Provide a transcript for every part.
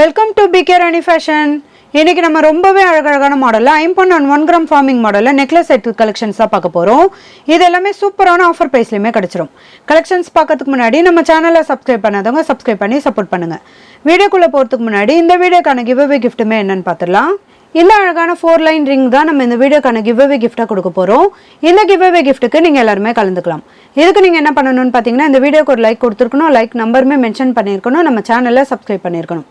Welcome to PK Rani fashion. இன்னைக்கு நம்ம ரொம்பவே அழகழகான மாடல்ல 1 கிராம் ஃபார்மிங் மாடல்ல நெக்லஸ் செட் கலெக்ஷன்ஸ் தான் பார்க்க போறோம். இது எல்லாமே சூப்பரான ஆஃபர் பிரைஸ்லயுமே கிடைச்சிரும். கலெக்ஷன்ஸ் பார்க்கறதுக்கு முன்னாடி நம்ம சேனலை சப்ஸ்கிரைப் பண்ணாதவங்க சப்ஸ்கிரைப் பண்ணி சப்போர்ட் பண்ணுங்க. வீடியோக்குள்ள போறதுக்கு முன்னாடி இந்த வீடியோக்கான கிவ்அவே கிஃப்ட்டுமே என்னன்னு பார்த்துடலாம். இந்த அழகான 4 லைன் ரிங் தான் நம்ம இந்த வீடியோக்கான கிவ்அவே கிஃப்ட்டா கொடுக்க போறோம். இந்த கிவ்அவே கிஃப்ட்டுக்கு நீங்க எல்லாருமே கலந்துக்கலாம். இதுக்கு நீங்க என்ன பண்ணணும்னு பாத்தீங்கன்னா இந்த வீடியோக்கு ஒரு லைக் கொடுத்துருக்கணும், லைக் நம்பருமே மென்ஷன் பண்ணியிருக்கணும், நம்ம சேனலை சப்ஸ்கிரைப் பண்ணியிருக்கணும்,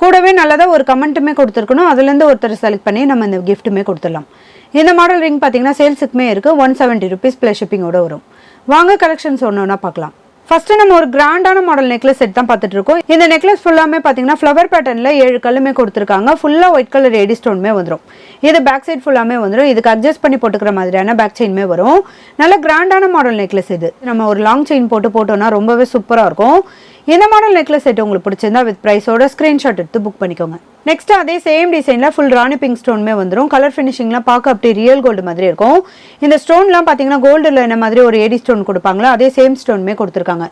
கூடவே நல்லதா ஒரு கமெண்ட்டுமே கொடுத்துருக்கணும். அதுலேருந்து ஒருத்தர் செலக்ட் பண்ணி நம்ம இந்த கிஃப்ட்டுமே கொடுத்துடலாம். இந்த மாடல் ரிங் பார்த்தீங்கன்னா சேல்ஸுக்குமே இருக்குது. 170 rupees ப்ளஸ் ஷிப்பிங்கோட வரும். வாங்க கலெக்ஷன்ஸ் ஒன்று பார்க்கலாம். ஃபர்ஸ்ட் நம்ம ஒரு கிராண்டான மாடல் நெக்லஸ் செட் தான் பார்த்துட்டு இருக்கோம். இந்த நெக்லஸ் ஃபுல்லாமே பார்த்தீங்கன்னா ஃப்ளவர் பேட்டர்னில் 7 கல்லுமே கொடுத்துருக்காங்க. ஃபுல்லாக ஒயிட் கலர் ஏடி ஸ்டோனுமே வந்துடும். இது பேக் சைட் ஃபுல்லாமே வந்துடும். இதுக்கு அட்ஜஸ்ட் பண்ணி போட்டுக்கிற மாதிரியான பேக் செயின்மே வரும். நல்ல கிராண்டான மாடல் நெக்லஸ் இது. நம்ம ஒரு லாங் செயின் போட்டோம்னா ரொம்பவே சூப்பராக இருக்கும். இந்த மாடல் நெக்லஸ் செட் உங்களுக்கு பிடிச்சிருந்தா வித் ப்ரைஸோட ஸ்க்ரீன்ஷாட் எடுத்து புக் பண்ணிக்கோங்க. நெக்ஸ்ட் அதே சேம் டிசைனில் ஃபுல் ராணி பிங்க் ஸ்டோனுமே வந்துடும். கலர் ஃபினிஷிங்லாம் பார்க்க அப்படி ரியல் கோல்டு மாதிரி இருக்கும். இந்த ஸ்டோன்லாம் பார்த்தீங்கன்னா கோல்டில் என்ன மாதிரி ஒரு ஏடி ஸ்டோன் கொடுப்பாங்களோ அதே சேம் ஸ்டோனுமே கொடுத்துருக்காங்க.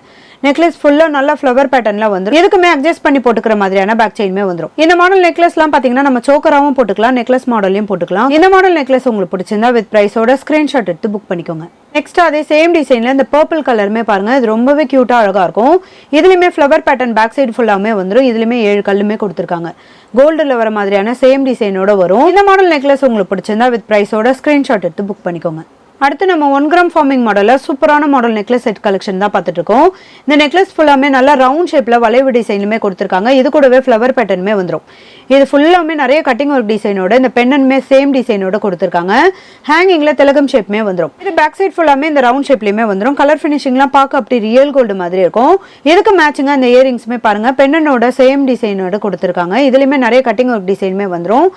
நெக்லஸ் ஃபுல்லாக நல்லா ஃப்ளவர் பேட்டர்ன்ல வந்துடும். இதுக்குமே அட்ஜஸ்ட் பண்ணி போட்டுக்கிற மாதிரியான பேக் செயின்மே வந்துடும். இந்த மாடல் நெக்லஸ்லாம் பார்த்தீங்கன்னா நம்ம சோக்கராகவும் போட்டுக்கலாம், நெக்லஸ் மாடலையும் போட்டுக்கலாம். இந்த மாடல் நெக்லஸ் உங்களுக்கு பிடிச்சிருந்தா வித் ப்ரைஸோட ஸ்க்ரீன்ஷாட் எடுத்து புக் பண்ணிக்கோங்க. நெக்ஸ்ட் அதே சேம் டிசைன்ல இந்த பர்பிள் கலருமே பாருங்க, இது ரொம்பவே கியூட்டா அழகா இருக்கும். இதுலயுமே ஃப்ளவர் பேட்டர்ன் பேக் சைடு ஃபுல்லாமே வந்துடும். இதுலயுமே 7 கல்லுமே கொடுத்துருக்காங்க. கோல்டுல வர மாதிரியான சேம் டிசைனோட வரும். இந்த மாடல் நெக்லஸ் உங்களுக்கு பிடிச்சிருந்தா வித் ப்ரைஸோட ஸ்கிரீன்ஷாட் எடுத்து புக் பண்ணிக்கோங்க. அடுத்து நம்ம 1 கிராம் ஃபார்மிங் மாடலில் சூப்பரான மாடல் நெக்லஸ் செட் கலெக்ஷன் தான் பார்த்துட்டு இருக்கோம். இந்த நெக்லஸ் ஃபுல்லாமே நல்லா ரவுண்ட் ஷேப்பில் வளைவு டிசைனுமே கொடுத்துருக்காங்க. இது கூடவே ஃப்ளவர் பேட்டர்னுமே வந்துடும். இது ஃபுல்லாமே நிறைய கட்டிங் ஒர்க் டிசைனோட இந்த பென்னன்மே சேம் டிசைனோட கொடுத்துருக்காங்க. ஹேங்கிங்கில் திலகம் ஷேப்மே வந்துடும். இது பேக் சைட் ஃபுல்லாமே இந்த ரவுண்ட் ஷேப்லேயுமே வந்துடும். கலர் ஃபினிஷிங்லாம் பார்க்க அப்படி ரியல் கோல்டு மாதிரி இருக்கும். இதுக்கு மேட்சிங்காக இந்த இயரிங்ஸுமே பாருங்க பென்னனோட சேம் டிசைனோட கொடுத்துருக்காங்க. இதுலையுமே நிறைய கட்டிங் ஒர்க் டிசைனுமே வந்துடும்.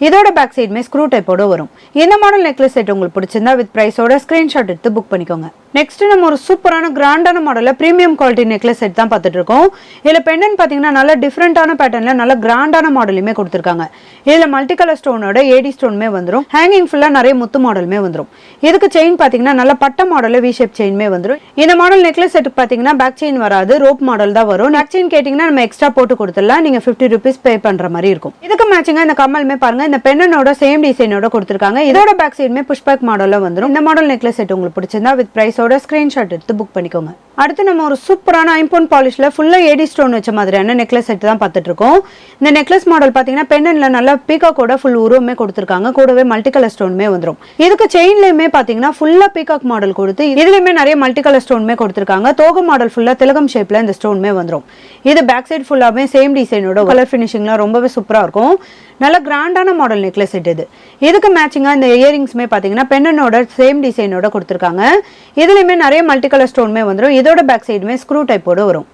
இதோட பேக் சைடுமே ஸ்க்ரூ டைப்போட வரும். இந்த மாடல் நெக்லஸ் செட் உங்களுக்கு பிடிச்சிருந்தா வித் ப்ரைஸோட ஸ்கிரீன்ஷாட் எடுத்து புக் பண்ணிக்கோங்க. நெக்ஸ்ட் நம்ம ஒரு சூப்பரான கிராண்டான மாடல்ல பிரீமியம் குவாலிட்டி நெக்லஸ் செட் தான் பார்த்துட்டு இருக்கோம். இதுல பெண்டன் பாத்தீங்கன்னா நல்ல டிஃப்ரெண்டான பேட்டர்ன்ல நல்ல கிராண்டான மாடலுமே கொடுத்துருக்காங்க. இதுல மல்டி கலர் ஸ்டோனோட ஏடி ஸ்டோனுமே வந்துடும். ஹேங்கிங் ஃபுல்லா நிறைய முத்து மாடலுமே வந்துடும். இதுக்கு செயின் பாத்தீங்கன்னா நல்ல பட்ட மாடல்ல வி ஷேப் செயின்மே வந்துடும். இந்த மாடல் நெக்லஸ் செட்டுக்கு பாத்தீங்கன்னா பேக் செயின் வராது, ரோப் மாடல் தான் வரும். பேக் செயின் கேட்டீங்கன்னா நம்ம எக்ஸ்ட்ரா போட்டு கொடுத்துடலாம். நீங்க 50 rupees பே பண்ற மாதிரி இருக்கும். இதுக்கு மேட்சிங்கா இந்த கம்மலுமே பாருங்க இந்த பெண்ணனோட சேம் டிசைனோட கொடுத்துருக்காங்க. இதோட பேக் சைடுமே புஷ் பேக் மாடல்ல வந்துடும். இந்த மாடல் நெக்லஸ் செட் உங்களுக்கு பிடிச்சிருந்தா வித் ப்ரைஸோட ஸ்கிரீன்ஷாட் எடுத்து புக் பண்ணிக்கோங்க. அடுத்து நம்ம ஒரு சூப்பரான 5 பாலிஷ்ல ஃபுல்லா ஏடி ஸ்டோன் வச்ச மாதிரியான நெக்லஸ் செட் தான் பார்த்துட்டு இருக்கோம். இந்த நெக்லஸ் மாடல் பாத்தீங்கன்னா பெண்ணன்ல நல்லா பீகாக்கோட ஃபுல் உருவமே கொடுத்துருக்காங்க. கூடவே மல்டி கலர் ஸ்டோனுமே வந்துடும். இதுக்கு செயின்லயுமே பாத்தீங்கன்னா ஃபுல்லா பீகாக் மாடல் கொடுத்து இதுலயுமே நிறைய மல்டி கலர் ஸ்டோனுமே கொடுத்துருக்காங்க. தோகை மாடல் ஃபுல்லா திலகம் ஷேப்ல இந்த ஸ்டோனுமே வந்துடும். இது பேக் சைடு ஃபுல்லாமே சேம் டிசைனோட கலர் ஃபினிஷிங்லாம் ரொம்பவே சூப்பரா இருக்கும். நல்ல கிராண்டான மாடல் நெக்லஸ் செட் இது. இதுக்கு மேட்சிங்கா இந்த இயரிங்ஸ்மே பாத்தீங்கன்னா பெண்ணனோட சேம் டிசைனோட கொடுத்துருக்காங்க. இதுலயுமே நிறைய மல்டி கலர் ஸ்டோனுமே வந்துடும். இதோட பேக் சைடுமே ஸ்க்ரூ டைப்போட வரும்.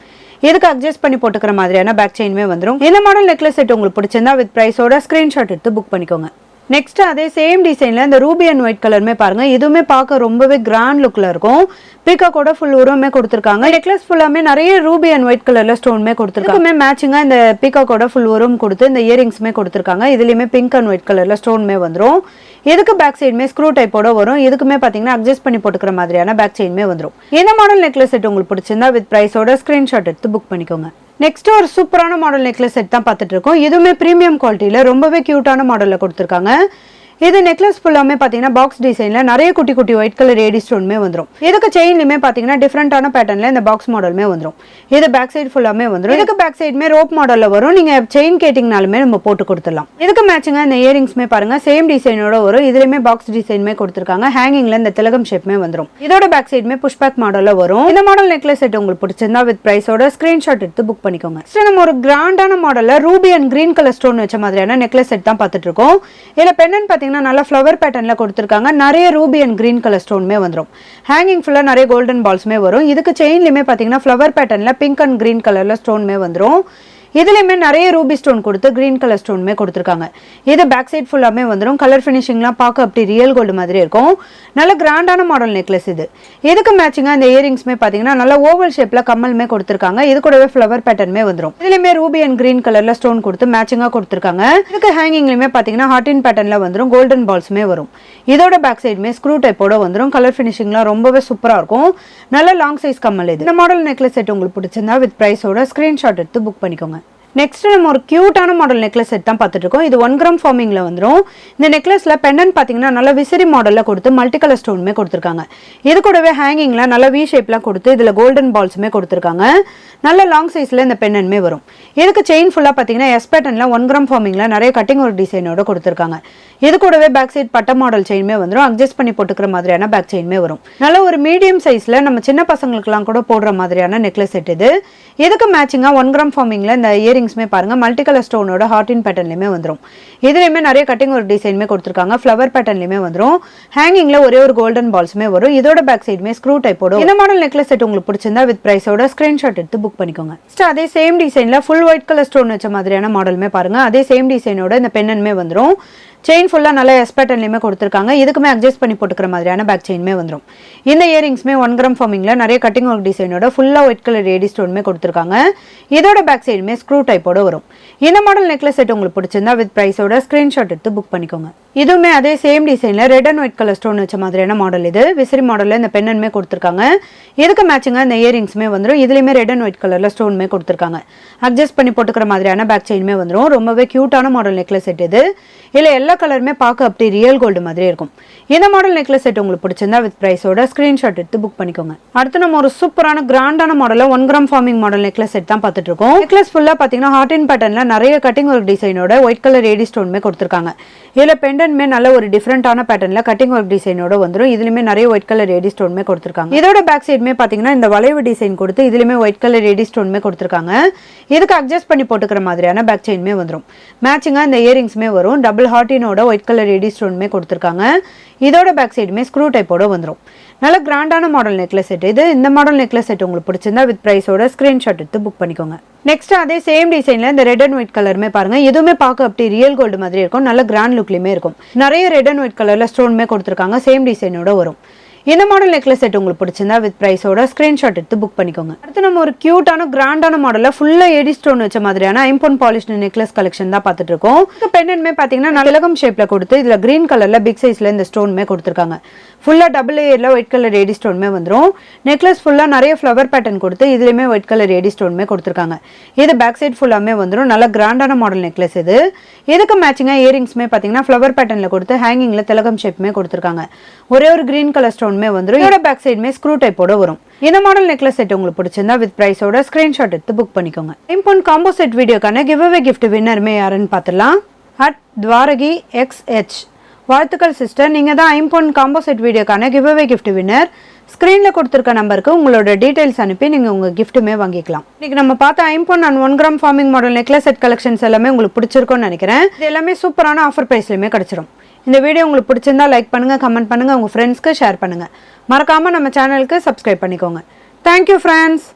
இதுக்கு அட்ஜஸ்ட் பண்ணி போட்டுக்கிற மாதிரியான பேக் செயின்மே வந்துடும். இந்த மாடல் நெக்லஸ் செட் உங்களுக்கு பிடிச்சிருந்தா வித் ப்ரைஸோட ஸ்கிரீன்ஷாட் எடுத்து புக் பண்ணிக்கோங்க. நெக்ஸ்ட் அதே சேம் டிசைன்ல இந்த ரூபி அண்ட் ஒயிட் கலருமே பாருங்க, இதுவுமே பார்க்க ரொம்பவே கிராண்ட் லுக்ல இருக்கும். பீகாக்கோட ஃபுல் உருவமே கொடுத்துருக்காங்க. நெக்லஸ் ஃபுல்லாமே நிறைய ரூபி அண்ட் ஒயிட் கலர்ல ஸ்டோனுமே கொடுத்துருக்காங்க. மேட்சிங்கா இந்த பீகாக்கோட ஃபுல் உருவம் கொடுத்து இந்த இயரிங்ஸ்மே கொடுத்துருக்காங்க. இதுலயுமே பிங்க் அண்ட் ஒயிட் கலர்ல ஸ்டோனுமே வந்துடும். இதுக்கு பேக் சைடுமே ஸ்க்ரூ டைப்போட வரும். இதுக்குமே பாத்தீங்கன்னா அட்ஜஸ்ட் பண்ணி போட்டுக்கிற மாதிரியான பேக் செயின்மே வந்துடும். இந்த மாடல் நெக்லஸ் செட் உங்களுக்கு பிடிச்சிருந்தா வித் ப்ரைஸோட ஸ்கிரீன்ஷாட் எடுத்து புக் பண்ணிக்கோங்க. நெக்ஸ்ட் ஒரு சூப்பரான மாடல் நெக்லஸ் செட் தான் பார்த்துட்டு இருக்கோம். இதுவுமே பிரீமியம் குவாலிட்டியில ரொம்பவே கியூட்டான மாடல்ல கொடுத்துருக்காங்க. இது நெக்லஸ் ஃபுல்லாமே பாத்தீங்கன்னா பாக்ஸ் டிசைன்ல நிறைய குட்டி குட்டி ஒயிட் கலர் ஏடி ஸ்டோனுமே வந்துடும். இதுக்கு செயின்லயுமே பாத்தீங்கன்னா டிஃப்ரெண்டான பேட்டர்ன்ல இந்த பாக்ஸ் மாடலுமே வந்துடும். இது பேக் சைடு ஃபுல்லாமே வந்துடும். இதுக்கு பேக் சைடுமே ரோப் மாடல்ல வரும். நீங்க செயின் கேட்டிங்கனாலுமே நம்ம போட்டு கொடுத்துடலாம். இதுக்கு மேட்சிங்கா இந்த இயரிங்ஸ்மே பாருங்க சேம் டிசைனோட வரும். இதுலயுமே பாக்ஸ் டிசைனுமே கொடுத்துருக்காங்க. ஹேங்கிங்ல இந்த திலகம் ஷேப்மே வந்துடும். இதோட பேக் சைடுமே புஷ் பேக் மாடல்ல வரும். இந்த மாடல் நெக்லஸ் செட் உங்களுக்கு பிடிச்சிருந்தா வித் ப்ரைஸோட ஸ்கிரீன்ஷாட் எடுத்து புக் பண்ணிக்கோங்க. நம்ம ஒரு கிராண்டான மாடல்ல Ruby and green colour stone வச்ச மாதிரியான நெக்லஸ் செட் தான் பார்த்துட்டு இருக்கோம். இதுல பெண்ணன் பாத்தீங்கன்னா நல்ல ஃப்ளவர் பேட்டர்ன்ல கொடுத்துருக்காங்க. நிறைய ரூபி அண்ட் கிரீன் கலர் ஸ்டோனுமே வந்துடும். ஹேங்கிங் ஃபுல்லா நிறைய கோல்டன் பால்ஸ்மே வரும். இதுக்கு செயின்லயுமே பாத்தீங்கன்னா ஃப்ளவர் பேட்டர்ன்ல பிங்க் அண்ட் கிரீன் கலர்ல ஸ்டோனுமே வந்துடும். இதுலயுமே நிறைய ரூபி ஸ்டோன் கொடுத்து கிரீன் கலர் ஸ்டோனுமே கொடுத்துருக்காங்க. இது பேக் சைட் ஃபுல்லாமே வந்துடும். கலர் ஃபினிஷிங்லாம் பார்க்க அப்படி ரியல் கோல்டு மாதிரி இருக்கும். நல்ல கிராண்டான மாடல் நெக்லஸ் இது. இதுக்கு மேட்சிங்கா இந்த இயரிங்ஸ்மே பாத்தீங்கன்னா நல்ல ஓவல் ஷேப்ல கம்மலுமே கொடுத்துருக்காங்க. இது கூடவே ஃப்ளவர் பேட்டர்னுமே வந்துடும். இதுலயுமே ரூபி அண்ட் கிரீன் கலர்ல ஸ்டோன் கொடுத்து மேட்சிங்கா கொடுத்துருக்காங்க. இதுக்கு ஹேங்கிங்லயுமே பாத்தீங்கன்னா ஹார்டின் பேட்டர்ன்ல வந்துடும். கோல்டன் பால்ஸ்மே வரும். இதோட பேக் சைடுமே ஸ்க்ரூ டைப்போட வந்துடும். கலர் ஃபினிஷிங்லாம் ரொம்பவே சூப்பரா இருக்கும். நல்ல லாங் சைஸ் கம்மல் இது. இந்த மாடல் நெக்லஸ் செட் உங்களுக்கு பிடிச்சிருந்தா வித் ப்ரைஸோட ஸ்கிரீன்ஷாட் எடுத்து புக் பண்ணிக்கோங்க. நெக்ஸ்ட் நம்ம ஒரு கியூட்டான மாடல் நெக்லஸ் செட் தான் பார்த்துட்டு இருக்கோம். இது 1 கிராம் ஃபார்மிங்ல வந்துடும். இந்த நெக்லஸ்ல பெண்டன்ட் பார்த்தீங்கன்னா நல்லா விசிறி மாடல்ல கொடுத்து மல்டி கலர் ஸ்டோனுமே கொடுத்துருக்காங்க. இது கூடவே ஹேங்கிங்ல நல்ல வி ஷேப்லாம் கொடுத்து இதுல கோல்டன் பால்ஸுமே கொடுத்துருக்காங்க. நல்ல லாங் சைஸ்ல இந்த பெண்டன்ட்மே வரும். இதுக்கு செயின் ஃபுல்லா பார்த்தீங்கன்னா எஸ் பேட்டர்ன்ல 1 கிராம் ஃபார்மிங்ல நிறைய கட்டிங் ஒரு டிசைனோட கொடுத்துருக்காங்க. இது கூடவே பேக் சைட் பட்ட மாடல் செயின்மே வந்துடும். அட்ஜஸ்ட் பண்ணி போட்டுக்கிற மாதிரியான பேக் செயின்மே வரும். நல்ல ஒரு மீடியம் சைஸ்ல நம்ம சின்ன பசங்களுக்குலாம் கூட போடுற மாதிரியான நெக்லஸ் செட் இது. இதுக்கு மேட்சிங்கா 1 கிராம் ஃபார்மிங்ல இந்த இயரிங்ஸ்மே பாருங்க மல்டி கலர் ஸ்டோனோட ஹார்ட் இன் பேட்டர்ன்லயுமே வந்துடும். இதுலயுமே நிறைய கட்டிங் ஒரு டிசைன்மே கொடுத்துருக்காங்க. ஃப்ளவர் பேட்டர்ன்லயுமே வந்துடும். ஹேங்கிங்ல ஒரே ஒரு கோல்டன் பால்ஸ்மே வரும். இதோட பேக் சைடுமே ஸ்க்ரூ டைப்போட. இந்த மாடல் நெக்லஸ் செட் உங்களுக்கு பிடிச்சிருந்தா வித் பிரைஸோட ஸ்கிரீன்ஷாட் எடுத்து புக் பண்ணிக்கோங்க. அதே சேம் டிசைன்ல ஃபுல் ஒயிட் கலர் ஸ்டோன் வச்ச மாதிரியான மாடலுமே பாருங்க. அதே சேம் டிசைனோட இந்த பென்னன்மே வந்துடும். செயின் ஃபுல்லா நல்ல எஸ் பேட்டர்ன்லயுமே கொடுத்துருக்காங்க. இதுக்குமே அட்ஜஸ்ட் பண்ணி போட்டுக்கிற மாதிரியான பேக் செயின்மே வந்துடும். இந்த இயரிங்ஸ்மே 1 கிராம் ஃபார்மிங்ல நிறைய கட்டிங் ஒர்க் டிசைனோட ஃபுல்லா ஒயிட் கலர் ஏடி ஸ்டோன்மே கொடுத்துருக்காங்க. இதோட பேக் சைடுமே ஸ்க்ரூ டைப்போட வரும். இந்த மாடல் நெக்லஸ் செட் உங்களுக்கு பிடிச்சிருந்தா வித் பிரைஸோட ஸ்கிரீன்ஷாட் எடுத்து புக் பண்ணிக்கோங்க. இதுவுமே அதே சேம் டிசைன்ல red and white colour stone வச்ச மாதிரியான மாடல் இது. விசிறி மாடல்ல இந்த பென்னன்மே கொடுத்துருக்காங்க. இதுக்கு மேட்சிங்கா இந்த இயரிங்ஸ்மே வந்துடும். இதுலயுமே ரெட் அண்ட் ஒயிட் கலர்ல ஸ்டோன்மே கொடுத்துருக்காங்க. அட்ஜஸ்ட் பண்ணி போட்டுக்கிற மாதிரியான பேக் செயின்மே வந்துடும். ரொம்பவே கியூட்டான மாடல் நெக்லஸ் செட் இது. இல்ல எல்லா கலருமே பார்க்க அப்படி ரியல் கோல்டு மாதிரி இருக்கும். இந்த மாடல் நெக்லஸ் செட் உங்களுக்கு பிடிச்சிருந்தா வித் பிரைஸோட ஸ்கிரீன்ஷாட் எடுத்து புக் பண்ணிக்கோங்க. அடுத்து நம்ம ஒரு சூப்பரான கிராண்டான மாடல்ல 1 gram forming model necklace set தான் பார்த்துட்டு இருக்கோம். நெக்லஸ் ஃபுல்லா பாத்தீங்கன்னா ஹார்ட் இன் பேட்டர்ன்ல நிறைய கட்டிங் ஒர்க் டிசைனோட ஒயிட் கலர் ஏடி ஸ்டோன்மே கொடுத்துருக்காங்க. இதுல பெண்டன்ட்மே நல்ல ஒரு டிஃபரெண்டான பேட்டர்ன்ல கட்டிங் ஒர்க் டிசைனோட வந்துடும். இதுலயுமே நிறைய ஒயிட் கலர் ஏடி ஸ்டோன்மே கொடுத்துருக்காங்க. இதோட பேக் சைடுமே பாத்தீங்கன்னா இந்த வளைவு டிசைன் கொடுத்து இதுலயுமே ஒயிட் கலர் ஏடி ஸ்டோன்மே கொடுத்துருக்காங்க. இதுக்கு அட்ஜஸ்ட் பண்ணி போட்டுக்கிற மாதிரியான பேக் செயின்மே வந்துடும். மேட்சிங்கா இந்த இயரிங்ஸ்மே வரும். டபுள் ஹார்ட்டினோட ஒயிட் கலர் ஏடி ஸ்டோன்மே கொடுத்துருக்காங்க. இதோட பேக் சைடுமே ஸ்க்ரூ டைப்போட வந்துடும். நல்ல கிராண்டான மாடல் நெக்லஸ் செட் இது. இந்த மாடல் நெக்லஸ் செட் உங்களுக்கு பிடிச்சிருந்தா வித் பிரைஸோட ஸ்கிரீன்ஷாட் எடுத்து புக் பண்ணிக்கோங்க. நெக்ஸ்ட் அதே சேம் டிசைன்ல இந்த ரெட் அண்ட் ஒயிட் கலருமே பாருங்க. இதுவுமே பார்க்க அப்படி ரியல் கோல்டு மாதிரி இருக்கும். நல்ல கிராண்ட் லுக்லயுமே இருக்கும். நிறைய ரெட் அண்ட் ஒயிட் கலர்ல ஸ்டோன்மே கொடுத்துருக்காங்க. சேம் டிசைனோட வரும். இந்த மாடல் நெக்லஸ் செட் உங்களுக்கு பிடிச்சிருந்தா வித் பிரைஸோட ஸ்கிரீன்ஷாட் எடுத்து புக் பண்ணிக்கோங்க. அடுத்து நம்ம ஒரு கியூட்டான கிராண்டான மாடல்ல ஃபுல்லா ஏடி ஸ்டோன் வச்ச மாதிரியான ஐம்பொன் பாலிஷ்டு நெக்லஸ் கலெக்ஷன் தான் பார்த்துட்டு இருக்கோம். பெண்டன்ட்மே பாத்தீங்கன்னா திலகம் ஷேப்ல கொடுத்து இதுல கிரீன் கலர்ல பிக் சைஸ்ல இந்த ஸ்டோன்மே கொடுத்துருக்காங்க. ஃபுல்லா டபுள் லேயர்ல ஒயிட் கலர் ஏடி ஸ்டோன்மே வந்துடும். நெக்லஸ் ஃபுல்லா நிறைய ஃப்ளவர் பேட்டர்ன் கொடுத்து இதுலயுமே ஒயிட் கலர் ஏடி ஸ்டோன்மே கொடுத்துருக்காங்க. இது பேக் சைட் ஃபுல்லாமே வந்துடும். நல்ல கிராண்டான மாடல் நெக்லஸ் இது. இதுக்கு மேட்சிங்கா இயரிங்ஸ்மே பாத்தீங்கன்னா ஃப்ளவர் பேட்டர்ன்ல கொடுத்து ஹேங்கிங்ல திலகம் ஷேப்மே கொடுத்துருக்காங்க. ஒரே ஒரு கிரீன் கலர் ஸ்டோன்மே வந்துடும். இதோட பேக் சைடுமே ஸ்க்ரூ டைப்போட வரும். இந்த மாடல் நெக்லஸ் செட் உங்களுக்கு பிடிச்சிருந்தா வித் பிரைஸோட ஸ்கிரீன்ஷாட் எடுத்து புக் பண்ணிக்கோங்க. ஐம்பொன் காம்போ செட் வீடியோக்கான கிவ் அவே கிஃப்ட் வின்னருமே யாருன்னு பார்த்துடலாம். @Dwaragi XH வாழ்த்துக்கள் சிஸ்டர். நீங்க தான் ஐம்பொன் காம்போ செட் வீடியோக்கான கிவ் அவே கிஃப்ட் வின்னர். ஸ்கிரீன்ல கொடுத்துருக்க நம்பருக்கு உங்களோட டீடைல்ஸ் அனுப்பி நீங்க உங்க கிஃப்ட்டுமே வாங்கிக்கலாம். இன்னைக்கு நம்ம பார்த்த ஐம்பொன் and 1 gram forming model necklace set collections எல்லாமே உங்களுக்கு பிடிச்சிருக்கும்னு நினைக்கிறேன். இது எல்லாமே சூப்பரான ஆஃபர் பிரைஸ்லயுமே கிடைச்சிடும். இந்த வீடியோ உங்களுக்கு பிடிச்சிருந்தா லைக் பண்ணுங்க, கமெண்ட் பண்ணுங்க, உங்க ஃப்ரெண்ட்ஸ்க்கு ஷேர் பண்ணுங்க. மறக்காம நம்ம சேனலுக்கு சப்ஸ்கிரைப் பண்ணிக்கோங்க. Thank you friends.